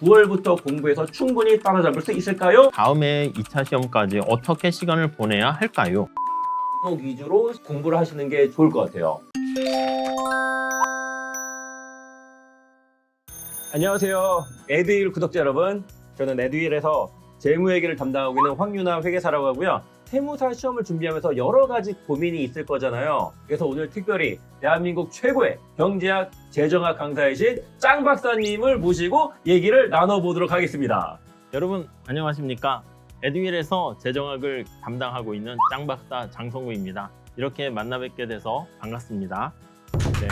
9월부터 공부해서 충분히 따라잡을 수 있을까요? 다음에 2차 시험까지 어떻게 시간을 보내야 할까요? 과목 위주로 공부를 하시는 게 좋을 것 같아요. 안녕하세요. 에듀윌 구독자 여러분. 저는 에듀윌에서 재무회계를 담당하고 있는 황윤아 회계사라고 하고요. 세무사 시험을 준비하면서 여러 가지 고민이 있을 거잖아요. 그래서 오늘 특별히 대한민국 최고의 경제학, 재정학 강사이신 짱 박사님을 모시고 얘기를 나눠보도록 하겠습니다. 여러분 안녕하십니까? 에듀윌에서 재정학을 담당하고 있는 짱 박사 장성구입니다. 이렇게 만나 뵙게 돼서 반갑습니다. 네.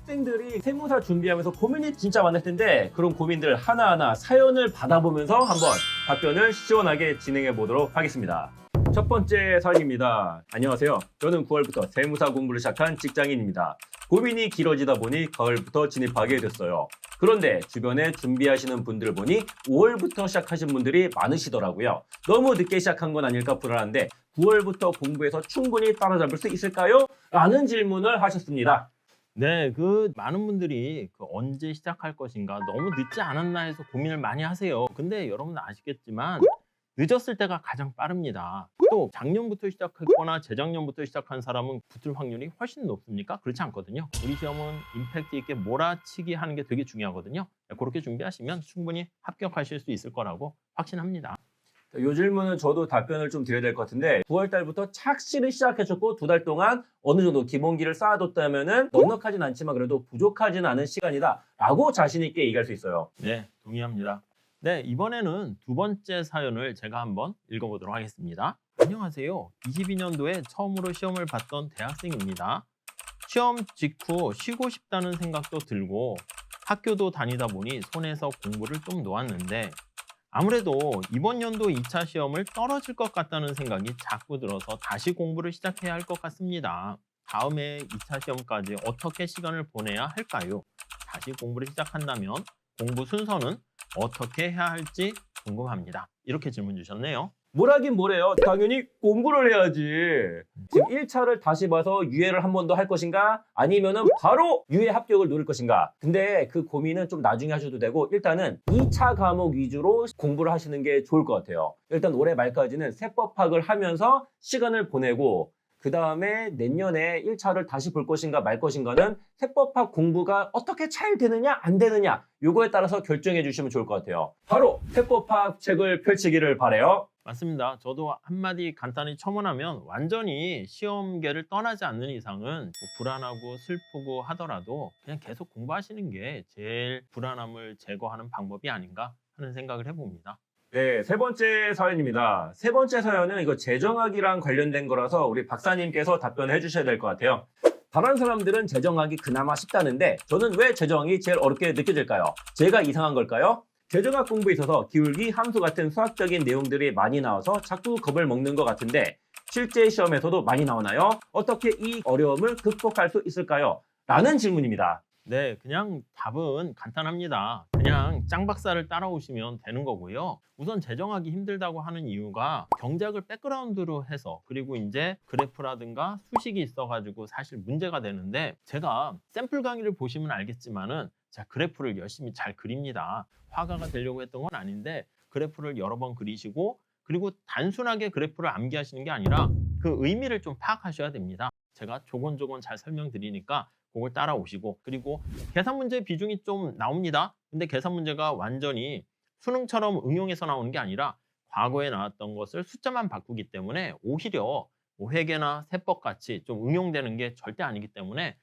학생들이 세무사 준비하면서 고민이 진짜 많을 텐데 그런 고민들 하나하나 사연을 받아보면서 한번 답변을 시원하게 진행해 보도록 하겠습니다. 첫 번째 사연입니다. 안녕하세요. 저는 9월부터 세무사 공부를 시작한 직장인입니다. 고민이 길어지다 보니 가을부터 진입하게 됐어요. 그런데 주변에 준비하시는 분들 보니 5월부터 시작하신 분들이 많으시더라고요. 너무 늦게 시작한 건 아닐까 불안한데 9월부터 공부해서 충분히 따라잡을 수 있을까요? 라는 질문을 하셨습니다. 네, 많은 분들이 언제 시작할 것인가 너무 늦지 않았나 해서 고민을 많이 하세요. 근데 여러분 아시겠지만 늦었을 때가 가장 빠릅니다. 또 작년부터 시작했거나 재작년부터 시작한 사람은 붙을 확률이 훨씬 높습니까? 그렇지 않거든요. 우리 시험은 임팩트 있게 몰아치기 하는 게 되게 중요하거든요. 그렇게 준비하시면 충분히 합격하실 수 있을 거라고 확신합니다. 이 질문은 저도 답변을 좀 드려야 될 것 같은데 9월 달부터 착실히 시작해줬고 2달 동안 어느 정도 기본기를 쌓아뒀다면 넉넉하진 않지만 그래도 부족하진 않은 시간이다 라고 자신 있게 얘기할 수 있어요. 네, 동의합니다. 네, 이번에는 두 번째 사연을 제가 한번 읽어보도록 하겠습니다. 안녕하세요. 22년도에 처음으로 시험을 봤던 대학생입니다. 시험 직후 쉬고 싶다는 생각도 들고 학교도 다니다 보니 손에서 공부를 좀 놓았는데 아무래도 이번 연도 2차 시험을 떨어질 것 같다는 생각이 자꾸 들어서 다시 공부를 시작해야 할 것 같습니다. 다음에 2차 시험까지 어떻게 시간을 보내야 할까요? 다시 공부를 시작한다면 공부 순서는 어떻게 해야 할지 궁금합니다. 이렇게 질문 주셨네요. 뭐라긴 뭐래요. 당연히 공부를 해야지. 지금 1차를 다시 봐서 유예를 한 번 더 할 것인가? 아니면은 바로 유예 합격을 노릴 것인가? 근데 그 고민은 좀 나중에 하셔도 되고 일단은 2차 과목 위주로 공부를 하시는 게 좋을 것 같아요. 일단 올해 말까지는 세법 파악을 하면서 시간을 보내고 그 다음에 내년에 1차를 다시 볼 것인가 말 것인가는 세법 파악 공부가 어떻게 잘 되느냐 안 되느냐 요거에 따라서 결정해 주시면 좋을 것 같아요. 바로 세법 파악 책을 펼치기를 바라요. 맞습니다. 저도 한마디 간단히 첨언하면 완전히 시험계를 떠나지 않는 이상은 불안하고 슬프고 하더라도 그냥 계속 공부하시는 게 제일 불안함을 제거하는 방법이 아닌가 하는 생각을 해봅니다. 네, 세 번째 사연입니다. 세 번째 사연은 이거 재정학이랑 관련된 거라서 우리 박사님께서 답변해 주셔야 될 것 같아요. 다른 사람들은 재정학이 그나마 쉽다는데 저는 왜 재정학이 제일 어렵게 느껴질까요? 제가 이상한 걸까요? 재정학 공부에 있어서 기울기, 함수 같은 수학적인 내용들이 많이 나와서 자꾸 겁을 먹는 것 같은데 실제 시험에서도 많이 나오나요? 어떻게 이 어려움을 극복할 수 있을까요? 라는 질문입니다. 네, 그냥 답은 간단합니다. 그냥 짱 박사를 따라오시면 되는 거고요. 우선 재정하기 힘들다고 하는 이유가 경제학을 백그라운드로 해서 그리고 이제 그래프라든가 수식이 있어가지고 사실 문제가 되는데 제가 샘플 강의를 보시면 알겠지만은 제가 그래프를 열심히 잘 그립니다. 화가가 되려고 했던 건 아닌데 그래프를 여러 번 그리시고 그리고 단순하게 그래프를 암기하시는 게 아니라 그 의미를 좀 파악하셔야 됩니다. 제가 조곤조곤 잘 설명드리니까 그걸 따라오시고 그리고 계산 문제 비중이 좀 나옵니다. 근데 계산 문제가 완전히 수능처럼 응용해서 나오는 게 아니라 과거에 나왔던 것을 숫자만 바꾸기 때문에 오히려 회계나 세법 같이 좀 응용되는 게 절대 아니기 때문에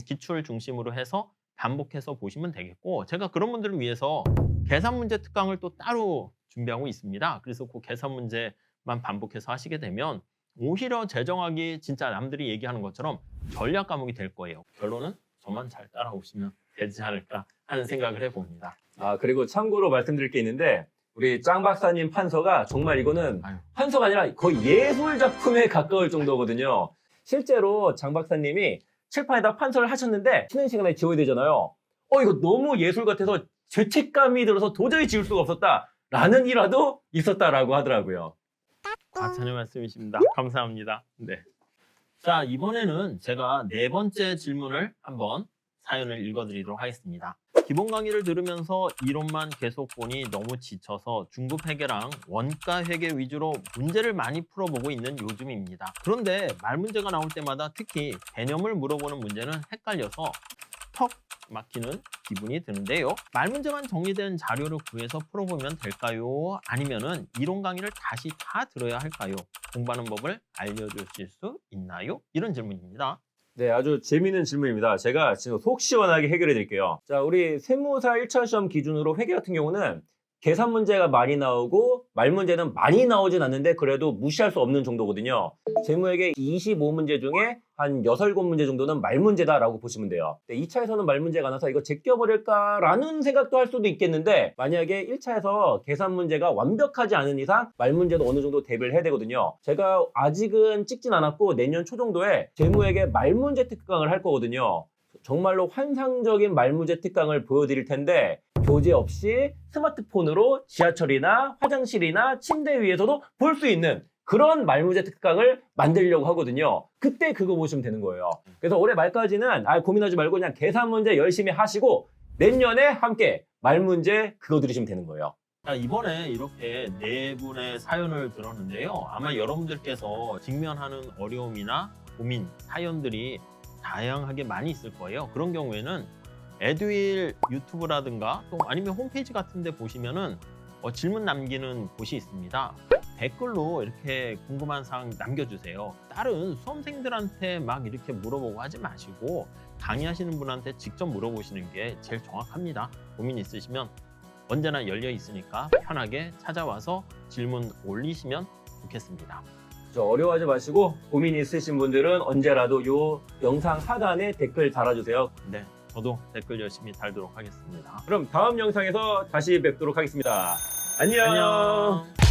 기출 중심으로 해서 반복해서 보시면 되겠고 제가 그런 분들을 위해서 계산 문제 특강을 또 따로 준비하고 있습니다. 그래서 그 계산 문제만 반복해서 하시게 되면 오히려 재정학이 진짜 남들이 얘기하는 것처럼 전략 과목이 될 거예요. 결론은 저만 잘 따라오시면 되지 않을까 하는 생각을 해봅니다. 그리고 참고로 말씀드릴 게 있는데 우리 짱 박사님 판서가 정말 이거는 판서가 아니라 거의 예술 작품에 가까울 정도거든요. 실제로 장 박사님이 칠판에다 판서를 하셨는데 쉬는 시간에 지워야 되잖아요. 이거 너무 예술 같아서 죄책감이 들어서 도저히 지울 수가 없었다 라는 일화도 있었다라고 하더라고요. 과찬의 말씀이십니다. 감사합니다. 네. 자, 이번에는 제가 네 번째 질문을 한번 사연을 읽어드리도록 하겠습니다. 기본 강의를 들으면서 이론만 계속 보니 너무 지쳐서 중급 회계랑 원가 회계 위주로 문제를 많이 풀어보고 있는 요즘입니다. 그런데 말 문제가 나올 때마다 특히 개념을 물어보는 문제는 헷갈려서 턱 막히는 기분이 드는데요. 말 문제만 정리된 자료를 구해서 풀어보면 될까요? 아니면은 이론 강의를 다시 다 들어야 할까요? 공부하는 법을 알려주실 수 있나요? 이런 질문입니다. 네, 아주 재미있는 질문입니다. 제가 지금 속 시원하게 해결해 드릴게요. 자, 우리 세무사 1차 시험 기준으로 회계 같은 경우는 계산 문제가 많이 나오고 말 문제는 많이 나오진 않는데 그래도 무시할 수 없는 정도거든요. 세무회계 25문제 중에 한 6, 7문제 정도는 말 문제다라고 보시면 돼요. 2차에서는 말 문제가 나서 이거 제껴버릴까라는 생각도 할 수도 있겠는데 만약에 1차에서 계산 문제가 완벽하지 않은 이상 말 문제도 어느 정도 대비를 해야 되거든요. 제가 아직은 찍진 않았고 내년 초 정도에 세무회계 말 문제 특강을 할 거거든요. 정말로 환상적인 말 문제 특강을 보여드릴 텐데 교재 없이 스마트폰으로 지하철이나 화장실이나 침대 위에서도 볼 수 있는 그런 말문제 특강을 만들려고 하거든요. 그때 그거 보시면 되는 거예요. 그래서 올해 말까지는 고민하지 말고 그냥 계산 문제 열심히 하시고 내년에 함께 말문제 그거 들으시면 되는 거예요. 자, 이번에 이렇게 네 분의 사연을 들었는데요. 아마 여러분들께서 직면하는 어려움이나 고민, 사연들이 다양하게 많이 있을 거예요. 그런 경우에는 에듀윌 유튜브라든가 또 아니면 홈페이지 같은 데 보시면은 질문 남기는 곳이 있습니다. 댓글로 이렇게 궁금한 사항 남겨주세요. 다른 수험생들한테 막 이렇게 물어보고 하지 마시고 강의하시는 분한테 직접 물어보시는 게 제일 정확합니다. 고민 있으시면 언제나 열려 있으니까 편하게 찾아와서 질문 올리시면 좋겠습니다. 어려워하지 마시고 고민 있으신 분들은 언제라도 이 영상 하단에 댓글 달아주세요. 네, 저도 댓글 열심히 달도록 하겠습니다. 그럼 다음 영상에서 다시 뵙도록 하겠습니다. 안녕. 안녕.